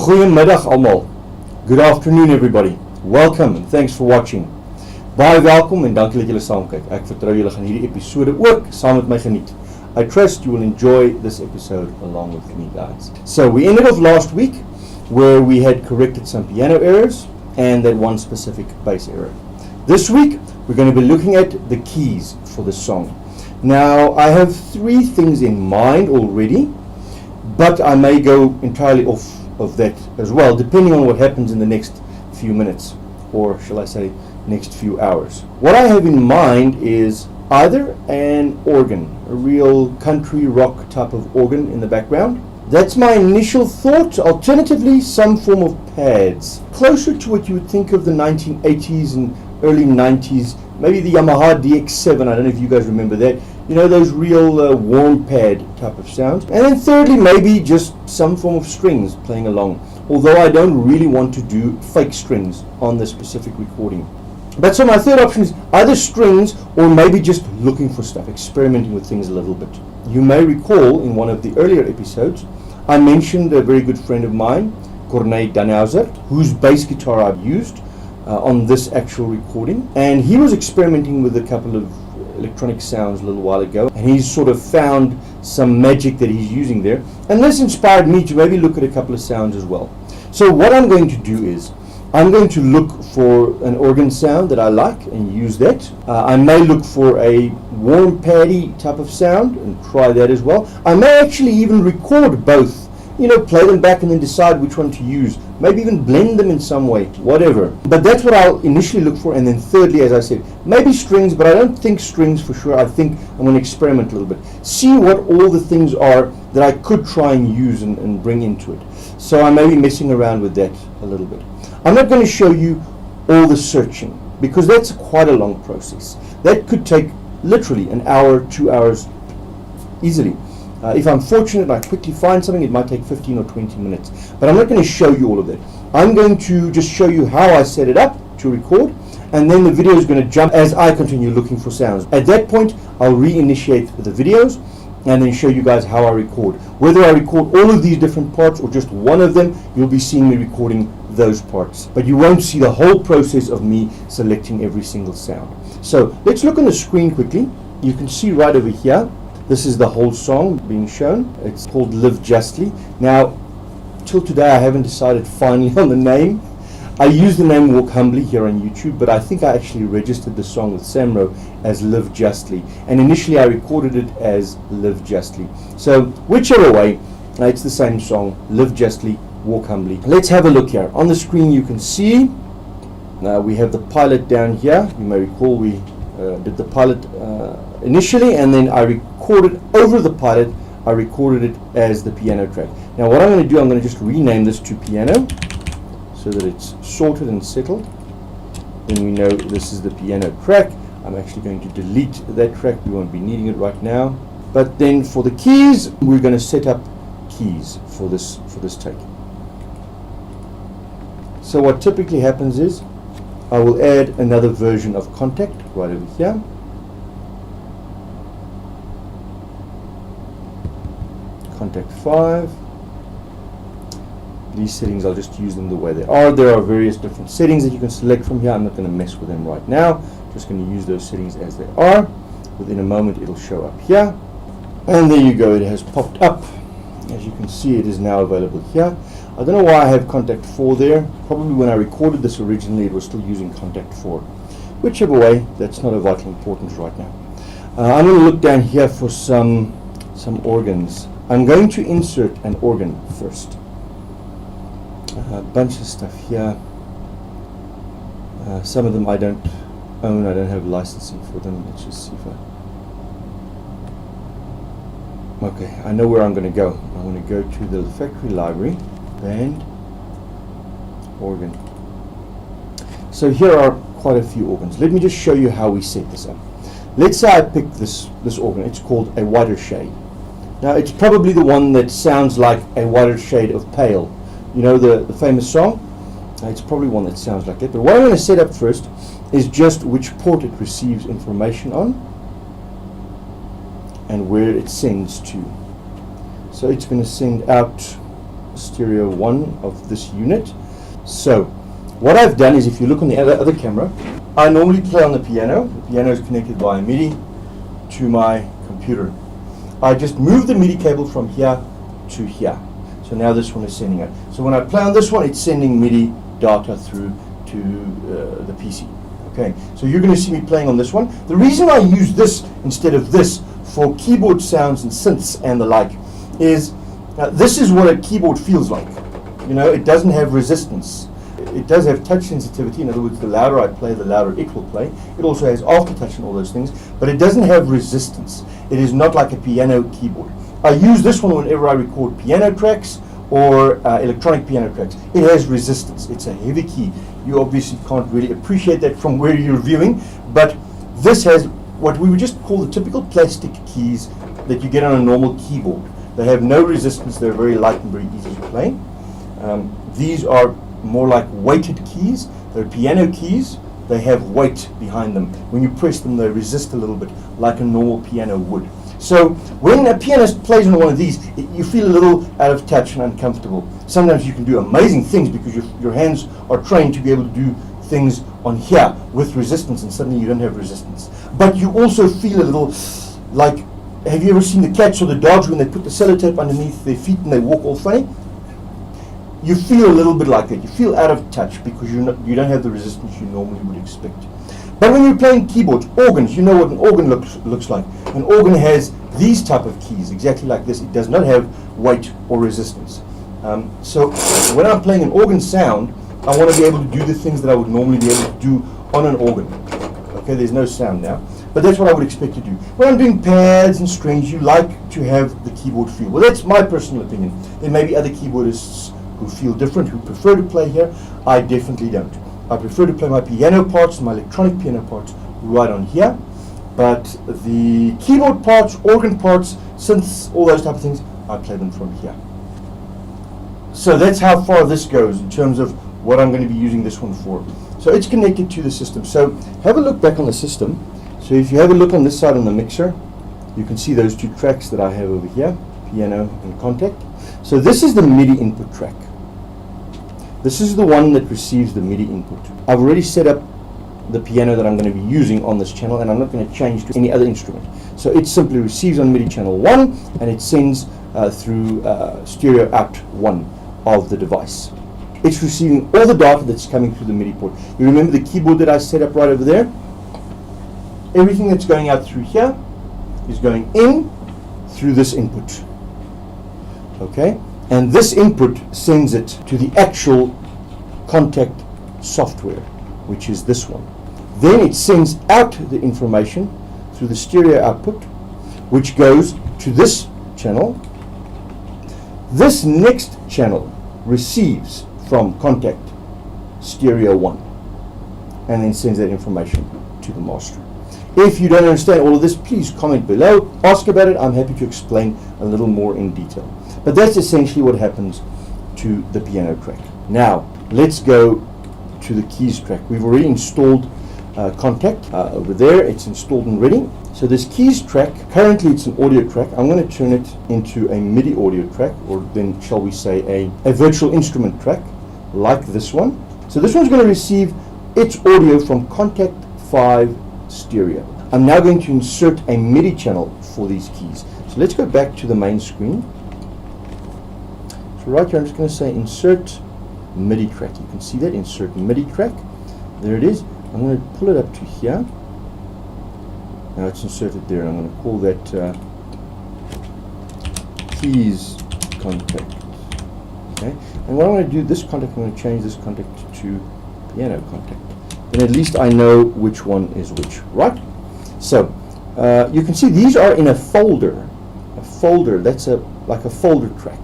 Goeiemiddag almal. Good afternoon everybody. Welcome and thanks for watching. Baie welkom en dankie dat julle saam kyk. Ek vertrou julle gaan hierdie episode ook saam met my geniet. I trust you will enjoy this episode along with me, guys. So we ended off last week where we had corrected some piano errors and that one specific bass error. This week we're going to be looking at the keys for the song. Now I have three things in mind already, but I may go entirely off of that as well, depending on what happens in the next few minutes, or shall I say next few hours. What I have in mind is either an organ, a real country rock type of organ in the background. That's my initial thought. Alternatively, some form of pads, closer to what you would think of the 1980s and early 90s, maybe the Yamaha DX7, I don't know if you guys remember that. You know, those real warm pad type of sounds. And then thirdly, maybe just some form of strings playing along. Although I don't really want to do fake strings on this specific recording. But so my third option is either strings or maybe just looking for stuff, experimenting with things a little bit. You may recall in one of the earlier episodes, I mentioned a very good friend of mine, Corneille Danhauser, whose bass guitar I've used on this actual recording. And he was experimenting with a couple of electronic sounds a little while ago, and he's sort of found some magic that he's using there, and this inspired me to maybe look at a couple of sounds as well. So what I'm going to do is I'm going to look for an organ sound that I like and use that. I may look for a warm paddy type of sound and try that as well. I may actually even record both, you know, play them back and then decide which one to use, maybe even blend them in some way, whatever. But that's what I'll initially look for. And then thirdly, as I said, maybe strings, but I don't think strings for sure. I think I'm going to experiment a little bit, see what all the things are that I could try and use and bring into it. So I may be messing around with that a little bit. I'm not going to show you all the searching because that's quite a long process. That could take literally an hour, 2 hours easily. If I'm fortunate and I quickly find something, it might take 15 or 20 minutes. But I'm not going to show you all of that. I'm going to just show you how I set it up to record, and then the video is going to jump as I continue looking for sounds. At that point, I'll reinitiate the videos and then show you guys how I record. Whether I record all of these different parts or just one of them, you'll be seeing me recording those parts. But you won't see the whole process of me selecting every single sound. So let's look on the screen quickly. You can see right over here, this is the whole song being shown. It's called Live Justly. Now, till today I haven't decided finally on the name. I use the name Walk Humbly here on YouTube, but I think I actually registered the song with Samro as Live Justly. And initially I recorded it as Live Justly. So whichever way, it's the same song, Live Justly, Walk Humbly. Let's have a look here. On the screen you can see, we have the pilot down here. You may recall we did the pilot initially, and then I recorded over the pilot, I recorded it as the piano track. Now what I'm going to do, I'm going to just rename this to piano so that it's sorted and settled. Then we know this is the piano track. I'm actually going to delete that track, we won't be needing it right now. But then for the keys, we're going to set up keys for this take. So what typically happens is I will add another version of Contact right over here. Contact 5. These settings, I'll just use them the way they are. There are various different settings that you can select from here. I'm not going to mess with them right now. Just going to use those settings as they are. Within a moment it'll show up here. And there you go, it has popped up. As you can see, it is now available here. I don't know why I have Contact 4 there. Probably when I recorded this originally it was still using Contact 4. Whichever way, that's not of vital importance right now. I'm going to look down here for some organs. I'm going to insert an organ first. A bunch of stuff here. Some of them I don't own, I don't have licensing for them. Let's just see if okay, I know where I'm going to go. I'm going to go to the factory library, band, organ. So here are quite a few organs. Let me just show you how we set this up. Let's say I pick this organ. It's called a whiter shade. Now it's probably the one that sounds like a whiter shade of pale. You know the famous song? It's probably one that sounds like that. But what I'm going to set up first is just which port it receives information on and where it sends to. So it's going to send out stereo 1 of this unit. So what I've done is, if you look on the other camera, I normally play on the piano. The piano is connected via MIDI to my computer. I just move the MIDI cable from here to here. So now this one is sending it. So when I play on this one, it's sending MIDI data through to the PC. Okay, so you're going to see me playing on this one. The reason I use this instead of this for keyboard sounds and synths and the like is this is what a keyboard feels like. You know, it doesn't have resistance. It does have touch sensitivity. In other words, the louder I play, the louder it will play. It also has aftertouch and all those things, but it doesn't have resistance. It is not like a piano keyboard. I use this one whenever I record piano tracks or electronic piano tracks. It has resistance. It's a heavy key. You obviously can't really appreciate that from where you're viewing, but this has what we would just call the typical plastic keys that you get on a normal keyboard. They have no resistance. They're very light and very easy to play. These are more like weighted keys. They're piano keys. They have weight behind them. When you press them, they resist a little bit like a normal piano would. So when a pianist plays on one of these, you feel a little out of touch and uncomfortable. Sometimes you can do amazing things because your hands are trained to be able to do things on here with resistance, and suddenly you don't have resistance. But you also feel a little like, have you ever seen the cats or the dogs when they put the sellotape underneath their feet and they walk all funny? You feel a little bit like that. You feel out of touch because you don't have the resistance you normally would expect. But when you're playing keyboards, organs, you know what an organ looks like. An organ has these type of keys, exactly like this. It does not have weight or resistance. So when I'm playing an organ sound, I want to be able to do the things that I would normally be able to do on an organ. Okay, there's no sound now, but that's what I would expect to do. When I'm doing pads and strings, you like to have the keyboard feel. Well, that's my personal opinion. There may be other keyboardists who feel different, who prefer to play here. I definitely don't. I prefer to play my piano parts, my electronic piano parts, right on here. But the keyboard parts, organ parts, synths, all those type of things, I play them from here. So that's how far this goes in terms of what I'm going to be using this one for. So it's connected to the system. So have a look back on the system. So if you have a look on this side on the mixer, you can see those two tracks that I have over here, piano and contact. So this is the MIDI input track. This is the one that receives the MIDI input. I've already set up the piano that I'm going to be using on this channel, and I'm not going to change to any other instrument. So it simply receives on MIDI channel 1, and it sends through stereo out 1 of the device. It's receiving all the data that's coming through the MIDI port. You remember the keyboard that I set up right over there? Everything that's going out through here is going in through this input. Okay? And this input sends it to the actual contact software, which is this one. Then it sends out the information through the stereo output, which goes to this channel. This next channel receives from contact stereo 1 and then sends that information to the master. If you don't understand all of this, please comment below, ask about it. I'm happy to explain a little more in detail. But that's essentially what happens to the piano track. Now, let's go to the keys track. We've already installed contact over there. It's installed and ready. So this keys track, currently it's an audio track. I'm going to turn it into a MIDI audio track, or then shall we say a virtual instrument track, like this one. So this one's going to receive its audio from contact 5 stereo. I'm now going to insert a MIDI channel for these keys. So let's go back to the main screen. So right here I'm just going to say insert MIDI track. You can see that, insert MIDI track. There it is. I'm going to pull it up to here. Now it's inserted there, and I'm going to call that keys contact. Okay. And what I'm going to do, this contact, I'm going to change this contact to piano contact. Then at least I know which one is which, right? So you can see these are in a folder. A folder, that's like a folder track.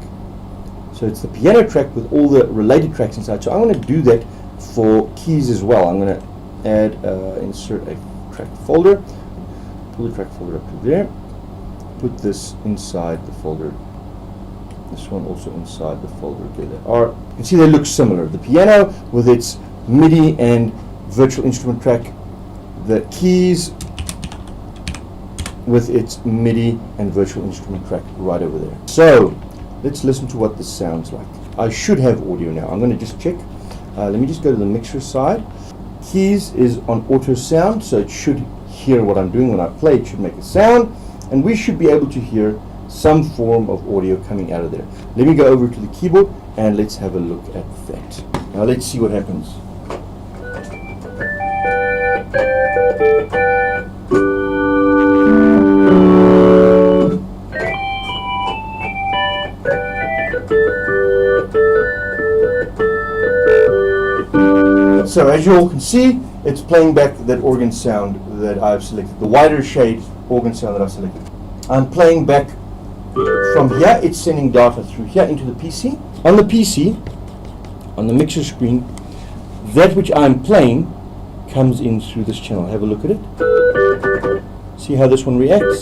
So it's the piano track with all the related tracks inside. So I'm going to do that for keys as well. I'm going to add, insert a track folder, pull the track folder up to there, put this inside the folder, this one also inside the folder. Okay, they are, you can see they look similar. The piano with its MIDI and virtual instrument track, the keys with its MIDI and virtual instrument track right over there. So let's listen to what this sounds like. I should have audio now. I'm going to just check. Let me just go to the mixer side. Keys is on auto sound, so it should hear what I'm doing when I play. It should make a sound, and we should be able to hear some form of audio coming out of there. Let me go over to the keyboard and let's have a look at that. Now let's see what happens. So as you all can see, it's playing back that organ sound that I've selected, the wider shade organ sound that I've selected. I'm playing back from here, it's sending data through here into the PC. On the PC, on the mixer screen, that which I'm playing comes in through this channel. Have a look at it. See how this one reacts?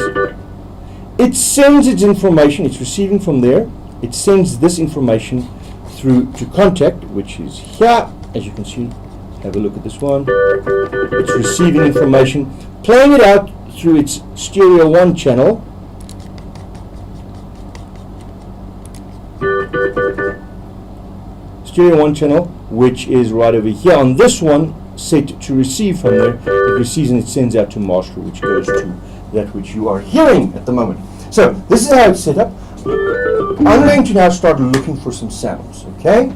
It sends its information, it's receiving from there. It sends this information through to contact, which is here, as you can see. Have a look at this one. It's receiving information, playing it out through its stereo 1 channel. Stereo 1 channel, which is right over here on this one, set to receive from there. It receives and it sends out to master, which goes to that which you are hearing at the moment. So this is how it's set up. I'm going to now start looking for some sounds, okay?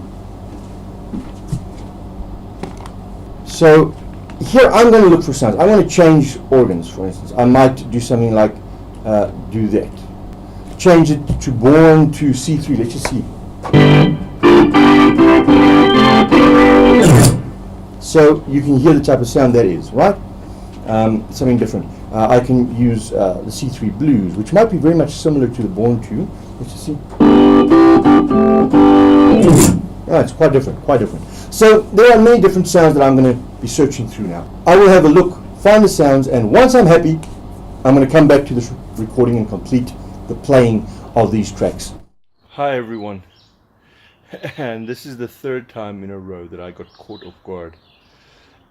So here I'm going to look for sounds. I want to change organs, for instance. I might do something like do that. Change it to born to C3. Let's just see. So you can hear the type of sound that is, right? Something different. I can use the C3 blues, which might be very much similar to the born to. Let's just see. Oh, it's quite different, quite different. So there are many different sounds that I'm going to be searching through now. I will have a look, find the sounds, and once I'm happy, I'm going to come back to this recording and complete the playing of these tracks. Hi everyone, and this is the third time in a row that I got caught off guard.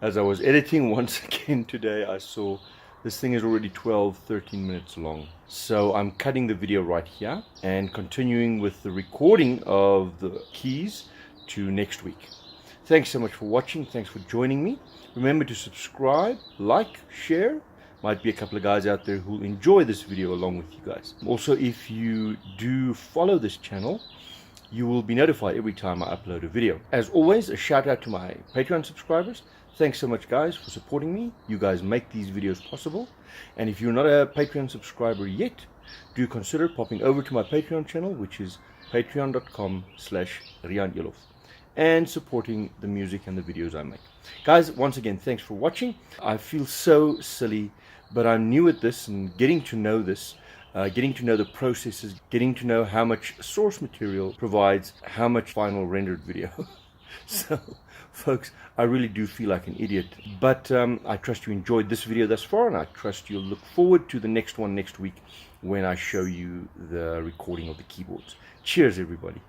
As I was editing once again today, I saw this thing is already 12-13 minutes long. So I'm cutting the video right here and continuing with the recording of the keys to next week. Thanks so much for watching. Thanks for joining me. Remember to subscribe, like, share. Might be a couple of guys out there who enjoy this video along with you guys. Also, if you do follow this channel, you will be notified every time I upload a video. As always, a shout out to my Patreon subscribers. Thanks so much guys for supporting me. You guys make these videos possible. And if you're not a Patreon subscriber yet, do consider popping over to my Patreon channel, which is patreon.com/Riaan and supporting the music and the videos I make. Guys, once again, thanks for watching. I feel so silly, but I'm new at this and getting to know this, getting to know the processes, getting to know how much source material provides how much final rendered video. So, folks, I really do feel like an idiot. But I trust you enjoyed this video thus far, and I trust you'll look forward to the next one next week when I show you the recording of the keyboards. Cheers, everybody.